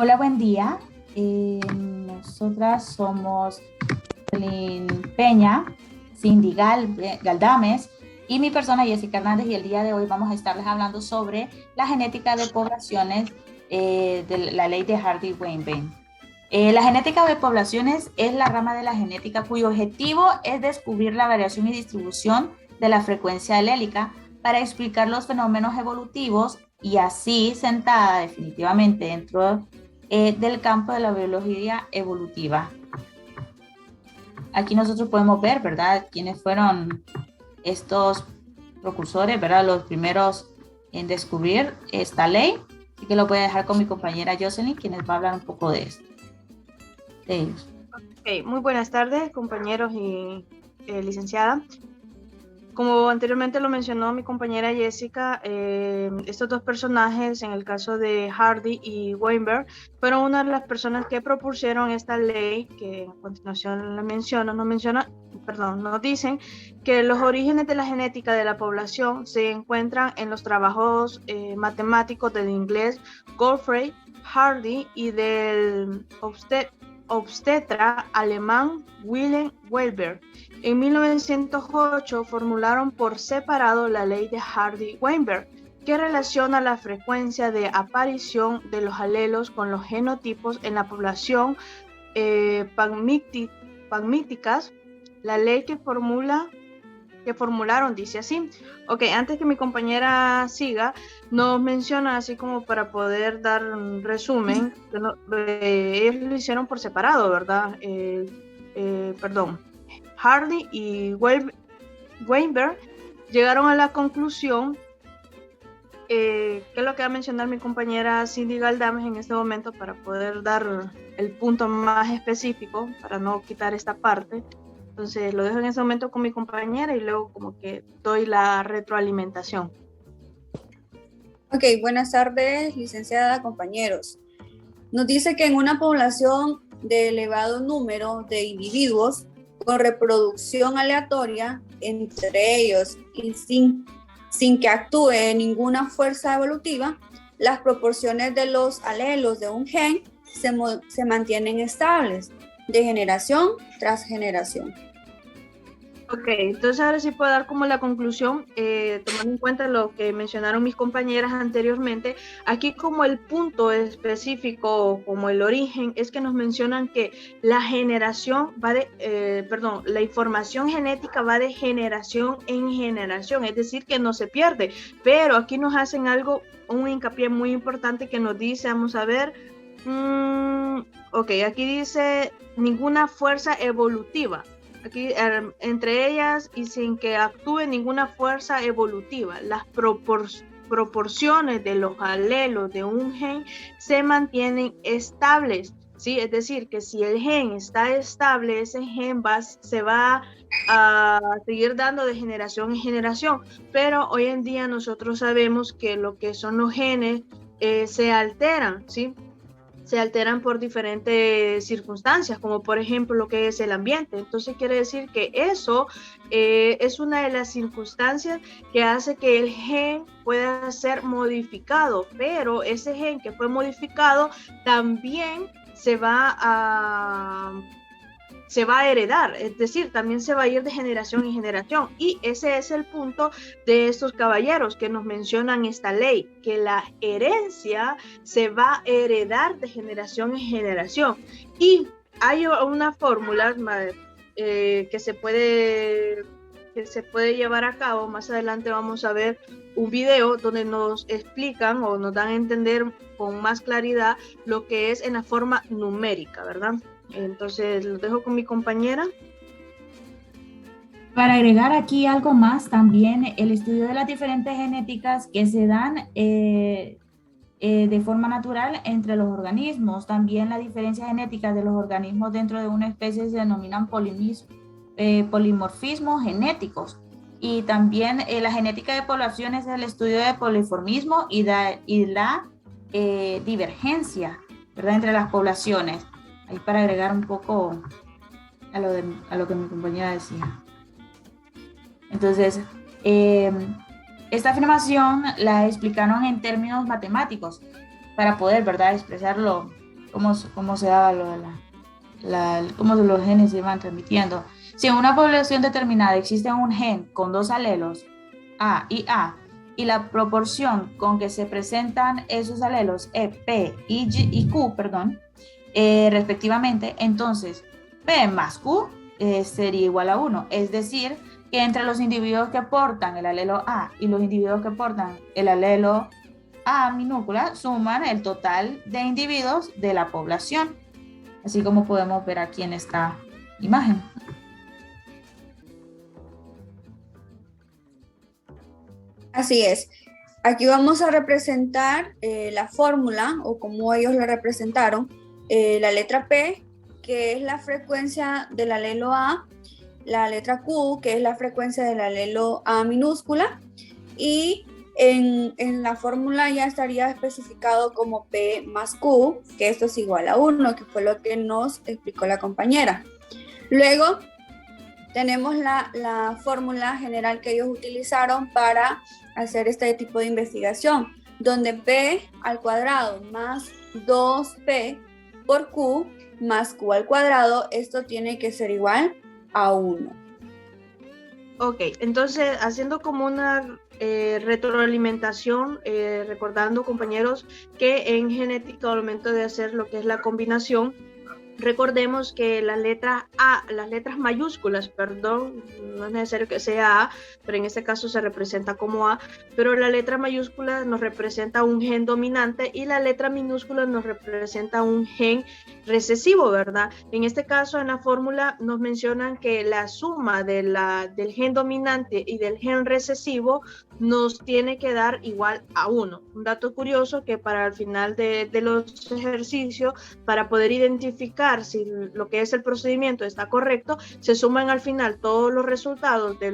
Hola, buen día. Nosotras somos Lynn Peña, Cindy Galdames y mi persona Jessica Hernández, y el día de hoy vamos a estarles hablando sobre la genética de poblaciones de la ley de Hardy-Weinberg. La genética de poblaciones es la rama de la genética cuyo objetivo es descubrir la variación y distribución de la frecuencia alélica para explicar los fenómenos evolutivos y así sentada definitivamente dentro del campo de la biología evolutiva. Aquí nosotros podemos ver, ¿verdad?, quiénes fueron estos precursores, ¿verdad?, los primeros en descubrir esta ley. Así que lo voy a dejar con mi compañera Jocelyn, quienes va a hablar un poco de esto. De ellos. Okay, muy buenas tardes, compañeros y licenciada. Como anteriormente lo mencionó mi compañera Jessica, estos dos personajes, en el caso de Hardy y Weinberg, fueron una de las personas que propusieron esta ley, que a continuación la menciono, nos dicen que los orígenes de la genética de la población se encuentran en los trabajos matemáticos del inglés Gottfried Hardy y del obstetra alemán Wilhelm Weinberg. En 1908 formularon por separado la ley de Hardy-Weinberg, que relaciona la frecuencia de aparición de los alelos con los genotipos en la población pagmíticas. La ley que formularon dice así. Ok, antes que mi compañera siga, nos menciona así como para poder dar un resumen. Ellos lo hicieron por separado, ¿verdad? Hardy y Weinberg llegaron a la conclusión, que es lo que va a mencionar mi compañera Cindy Galdames en este momento para poder dar el punto más específico, para no quitar esta parte. Entonces lo dejo en ese momento con mi compañera y luego como que doy la retroalimentación. Ok, buenas tardes, licenciada, compañeros. Nos dice que en una población de elevado número de individuos con reproducción aleatoria entre ellos y sin que actúe ninguna fuerza evolutiva, las proporciones de los alelos de un gen se mantienen estables de generación tras generación. Ok, entonces ahora sí puedo dar como la conclusión, tomando en cuenta lo que mencionaron mis compañeras anteriormente. Aquí como el punto específico, como el origen, es que nos mencionan que la generación va la información genética va de generación en generación, es decir, que no se pierde. Pero aquí nos hacen un hincapié muy importante que nos dice, vamos a ver, ok, aquí dice ninguna fuerza evolutiva. Aquí entre ellas y sin que actúe ninguna fuerza evolutiva, las proporciones de los alelos de un gen se mantienen estables, ¿sí? Es decir, que si el gen está estable, ese gen se va a seguir dando de generación en generación, pero hoy en día nosotros sabemos que lo que son los genes se alteran, ¿sí? Se alteran por diferentes circunstancias, como por ejemplo lo que es el ambiente. Entonces quiere decir que eso es una de las circunstancias que hace que el gen pueda ser modificado, pero ese gen que fue modificado también se va a heredar, es decir, también se va a ir de generación en generación. Y ese es el punto de estos caballeros que nos mencionan esta ley, que la herencia se va a heredar de generación en generación. Y hay una fórmula que se puede llevar a cabo. Más adelante vamos a ver un video donde nos explican o nos dan a entender con más claridad lo que es en la forma numérica, ¿verdad? Entonces lo dejo con mi compañera. Para agregar aquí algo más, también el estudio de las diferentes genéticas que se dan de forma natural entre los organismos. También la diferencia genética de los organismos dentro de una especie se denominan polimorfismos genéticos. Y también la genética de poblaciones es el estudio de polimorfismo y la divergencia, ¿verdad?, entre las poblaciones. Ahí para agregar un poco a lo que mi compañera decía. Entonces, esta afirmación la explicaron en términos matemáticos para poder, ¿verdad?, expresarlo cómo se daba lo de cómo los genes se van transmitiendo. Si en una población determinada existe un gen con dos alelos, A, y la proporción con que se presentan esos alelos es P y Q, respectivamente, entonces P más Q sería igual a 1. Es decir, que entre los individuos que portan el alelo A y los individuos que portan el alelo A minúscula suman el total de individuos de la población, así como podemos ver aquí en esta imagen. Así es. Aquí vamos a representar la fórmula, o como ellos la representaron, la letra P, que es la frecuencia del alelo A, la letra Q, que es la frecuencia del alelo A minúscula, y en la fórmula ya estaría especificado como P más Q, que esto es igual a 1, que fue lo que nos explicó la compañera. Luego tenemos la fórmula general que ellos utilizaron para hacer este tipo de investigación, donde P al cuadrado más 2P por Q más Q al cuadrado, esto tiene que ser igual a 1. Ok, entonces haciendo como una retroalimentación, recordando, compañeros, que en genética al momento de hacer lo que es la combinación, recordemos que las letras mayúsculas, perdón, no es necesario que sea A, pero en este caso se representa como A, pero la letra mayúscula nos representa un gen dominante y la letra minúscula nos representa un gen recesivo, ¿verdad? En este caso, en la fórmula nos mencionan que la suma del gen dominante y del gen recesivo nos tiene que dar igual a 1. Un dato curioso que para el final de los ejercicios, para poder identificar si lo que es el procedimiento está correcto, se suman al final todos los resultados de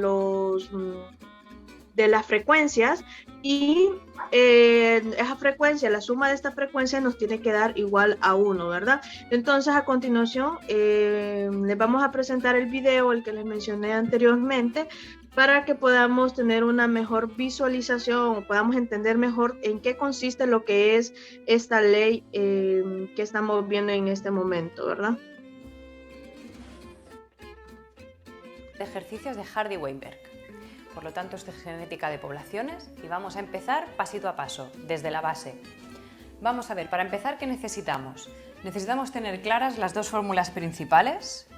las frecuencias y esa frecuencia, la suma de esta frecuencia nos tiene que dar igual a 1, ¿verdad? Entonces, a continuación, les vamos a presentar el video, el que les mencioné anteriormente, para que podamos tener una mejor visualización, o podamos entender mejor en qué consiste lo que es esta ley que estamos viendo en este momento, ¿verdad? Ejercicios de Hardy-Weinberg. Por lo tanto, esto es genética de poblaciones y vamos a empezar pasito a paso, desde la base. Vamos a ver, para empezar, ¿qué necesitamos? Necesitamos tener claras las dos fórmulas principales.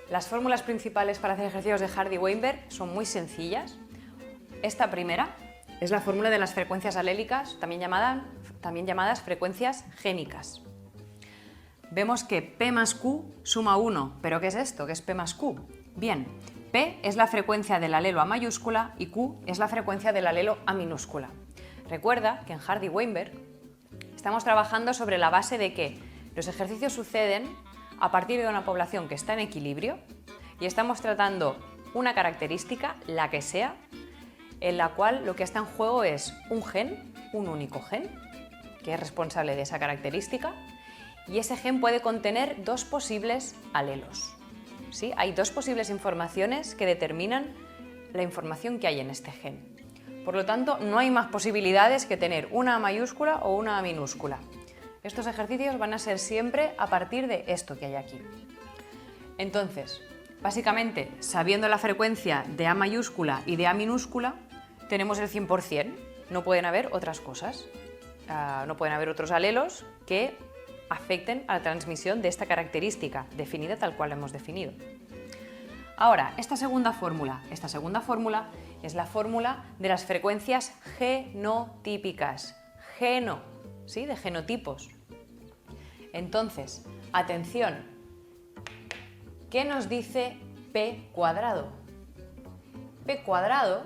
Las fórmulas principales para hacer ejercicios de Hardy-Weinberg son muy sencillas. Esta primera es la fórmula de las frecuencias alélicas, también llamadas frecuencias génicas. Vemos que P más Q suma 1, ¿pero qué es esto? ¿Qué es P más Q? Bien, P es la frecuencia del alelo A mayúscula y Q es la frecuencia del alelo A minúscula. Recuerda que en Hardy-Weinberg estamos trabajando sobre la base de que los ejercicios suceden a partir de una población que está en equilibrio y estamos tratando una característica, la que sea, en la cual lo que está en juego es un gen, un único gen, que es responsable de esa característica, y ese gen puede contener dos posibles alelos. ¿Sí? Hay dos posibles informaciones que determinan la información que hay en este gen. Por lo tanto, no hay más posibilidades que tener una A mayúscula o una A minúscula. Estos ejercicios van a ser siempre a partir de esto que hay aquí. Entonces, básicamente, sabiendo la frecuencia de A mayúscula y de A minúscula, tenemos el 100%. No pueden haber otras cosas. No pueden haber otros alelos que afecten a la transmisión de esta característica, definida tal cual la hemos definido. Ahora, esta segunda fórmula es la fórmula de las frecuencias genotípicas. Geno, ¿sí? De genotipos. Entonces, atención, ¿qué nos dice P cuadrado? P cuadrado,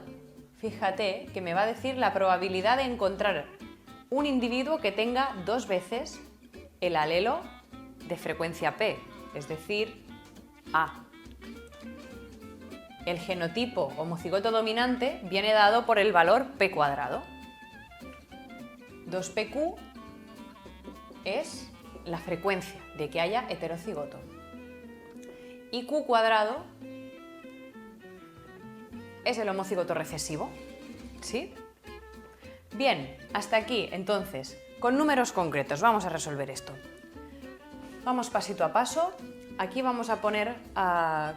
fíjate que me va a decir la probabilidad de encontrar un individuo que tenga dos veces el alelo de frecuencia P, es decir, A. El genotipo homocigoto dominante viene dado por el valor P cuadrado. 2PQ es la frecuencia de que haya heterocigoto. Y Q cuadrado es el homocigoto recesivo. ¿Sí? Bien, hasta aquí, entonces, con números concretos vamos a resolver esto. Vamos pasito a paso. Aquí vamos a poner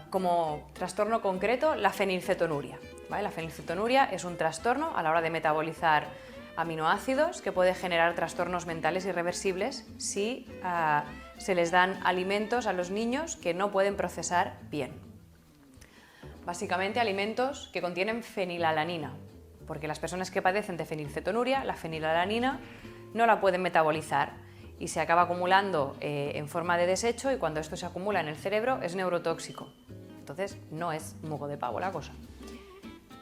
como trastorno concreto la fenilcetonuria, ¿vale? La fenilcetonuria es un trastorno a la hora de metabolizar aminoácidos que puede generar trastornos mentales irreversibles si se les dan alimentos a los niños que no pueden procesar bien. Básicamente alimentos que contienen fenilalanina, porque las personas que padecen de fenilcetonuria, la fenilalanina no la pueden metabolizar y se acaba acumulando en forma de desecho, y cuando esto se acumula en el cerebro es neurotóxico. Entonces no es moco de pavo la cosa.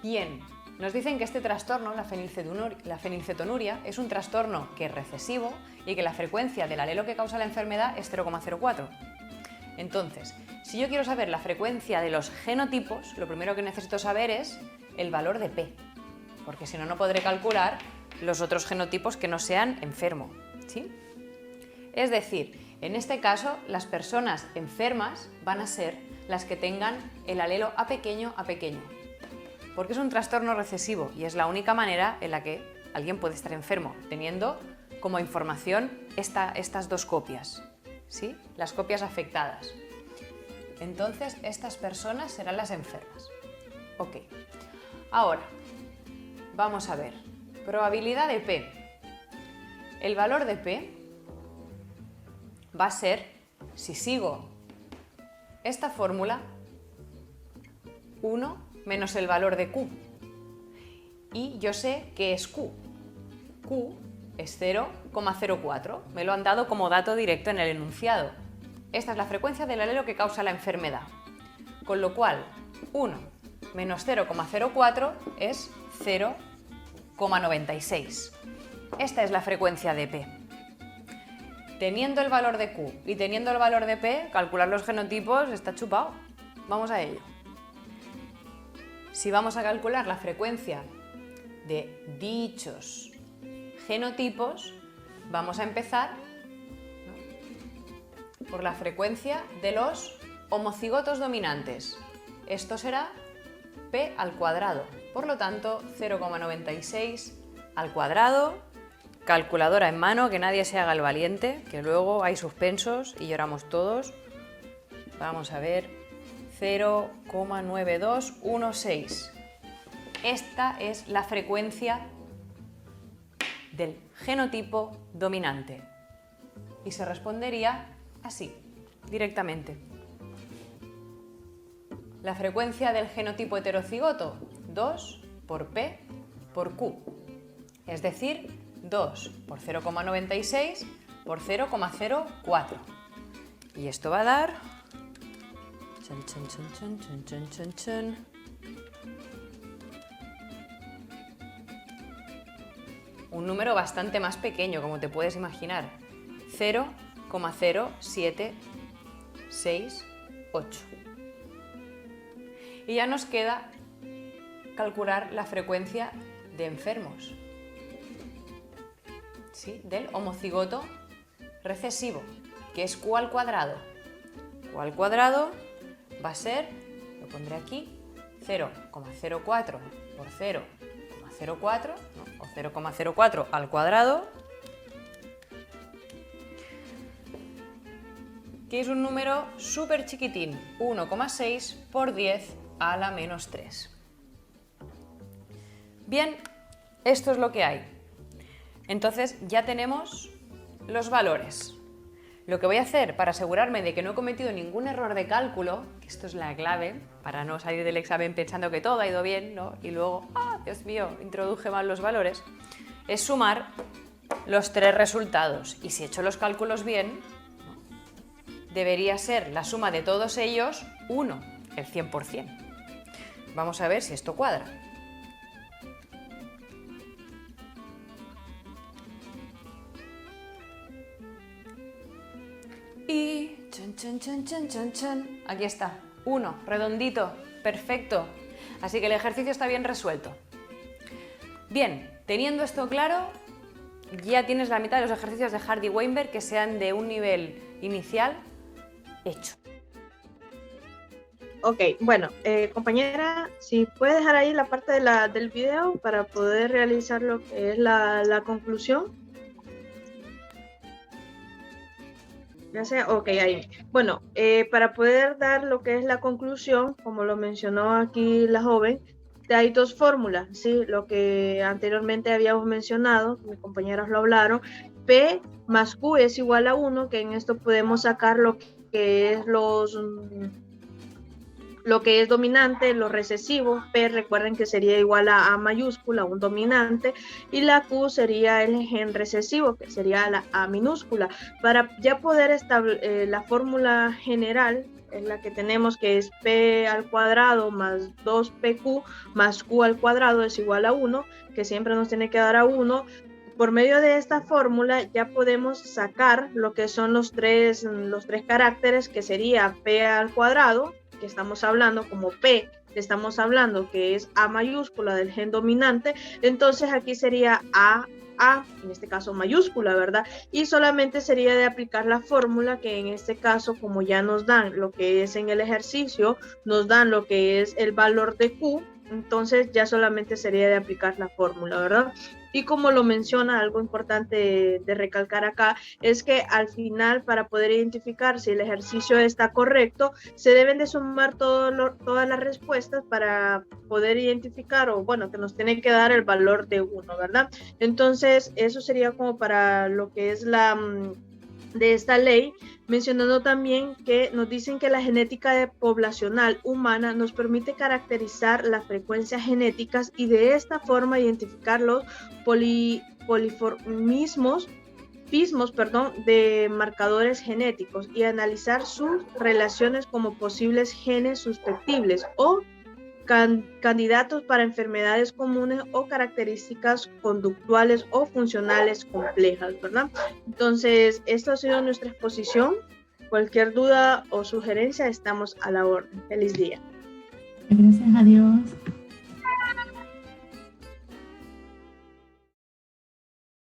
Bien, nos dicen que este trastorno, la fenilcetonuria, es un trastorno que es recesivo y que la frecuencia del alelo que causa la enfermedad es 0,04. Entonces, si yo quiero saber la frecuencia de los genotipos, lo primero que necesito saber es el valor de P, porque si no, no podré calcular los otros genotipos que no sean enfermo, ¿sí? Es decir, en este caso, las personas enfermas van a ser las que tengan el alelo A pequeño, porque es un trastorno recesivo y es la única manera en la que alguien puede estar enfermo, teniendo como información estas dos copias, ¿sí? Las copias afectadas. Entonces, estas personas serán las enfermas. Ok. Ahora, vamos a ver. Probabilidad de P. El valor de P va a ser, si sigo esta fórmula, 1 menos el valor de Q. Y yo sé que es Q. Q es 0,04. Me lo han dado como dato directo en el enunciado. Esta es la frecuencia del alelo que causa la enfermedad. Con lo cual, 1 menos 0,04 es 0,96. Esta es la frecuencia de P. Teniendo el valor de Q y teniendo el valor de P, calcular los genotipos está chupado. Vamos a ello. Si vamos a calcular la frecuencia de dichos genotipos, vamos a empezar, ¿no?, por la frecuencia de los homocigotos dominantes. Esto será P al cuadrado. Por lo tanto, 0,96 al cuadrado. Calculadora en mano, que nadie se haga el valiente, que luego hay suspensos y lloramos todos. Vamos a ver, 0,9216. Esta es la frecuencia del genotipo dominante. Y se respondería así, directamente. La frecuencia del genotipo heterocigoto, 2 por P por Q. Es decir, 2 por 0,96 por 0,04. Y esto va a dar... Chan, chan, chan, chan, chan, chan, chan, chan. Un número bastante más pequeño, como te puedes imaginar. 0,0768. Y ya nos queda calcular la frecuencia de enfermos, ¿sí?, del homocigoto recesivo, que es Q al cuadrado. Q al cuadrado va a ser, lo pondré aquí, 0,04 por 0,04, ¿no?, o 0,04 al cuadrado, que es un número súper chiquitín, 1,6 por 10 a la menos 3. Bien, esto es lo que hay. Entonces ya tenemos los valores. Lo que voy a hacer para asegurarme de que no he cometido ningún error de cálculo, que esto es la clave, para no salir del examen pensando que todo ha ido bien, ¿no?, y luego, ¡ah, Dios mío!, introduje mal los valores, es sumar los tres resultados. Y si he hecho los cálculos bien, ¿no?, debería ser la suma de todos ellos 1, el 100%. Vamos a ver si esto cuadra. Y chan, chan, chan, chan, chan, chan. Aquí está, 1, redondito, perfecto. Así que el ejercicio está bien resuelto. Bien, teniendo esto claro, ya tienes la mitad de los ejercicios de Hardy-Weinberg que sean de un nivel inicial hecho. Ok, bueno, compañera, si puedes dejar ahí la parte del video para poder realizar lo que es la conclusión. Ya sé, ok, ahí. Bueno, para poder dar lo que es la conclusión, como lo mencionó aquí la joven, hay dos fórmulas, ¿sí? Lo que anteriormente habíamos mencionado, mis compañeros lo hablaron, P más Q es igual a 1, que en esto podemos sacar lo que es lo que es dominante, los recesivos. P recuerden que sería igual a mayúscula, un dominante, y la Q sería el gen recesivo, que sería la A minúscula. Para ya poder establecer la fórmula general, es la que tenemos, que es P al cuadrado más 2PQ más Q al cuadrado es igual a 1, que siempre nos tiene que dar a 1. Por medio de esta fórmula ya podemos sacar lo que son los tres caracteres, que sería P al cuadrado, que estamos hablando como P, estamos hablando que es A mayúscula del gen dominante, entonces aquí sería A, en este caso mayúscula, ¿verdad? Y solamente sería de aplicar la fórmula, que en este caso, como ya nos dan lo que es en el ejercicio, nos dan lo que es el valor de Q, entonces ya solamente sería de aplicar la fórmula, ¿verdad? Y como lo menciona, algo importante de recalcar acá es que al final, para poder identificar si el ejercicio está correcto, se deben de sumar todas las respuestas para poder identificar, o bueno, que nos tiene que dar el valor de 1, ¿verdad? Entonces, eso sería como para lo que es de esta ley, mencionando también que nos dicen que la genética poblacional humana nos permite caracterizar las frecuencias genéticas y de esta forma identificar los poliformismos de marcadores genéticos y analizar sus relaciones como posibles genes susceptibles o candidatos para enfermedades comunes o características conductuales o funcionales complejas, ¿verdad? Entonces, esta ha sido nuestra exposición. Cualquier duda o sugerencia, estamos a la orden. Feliz día. Gracias a Dios.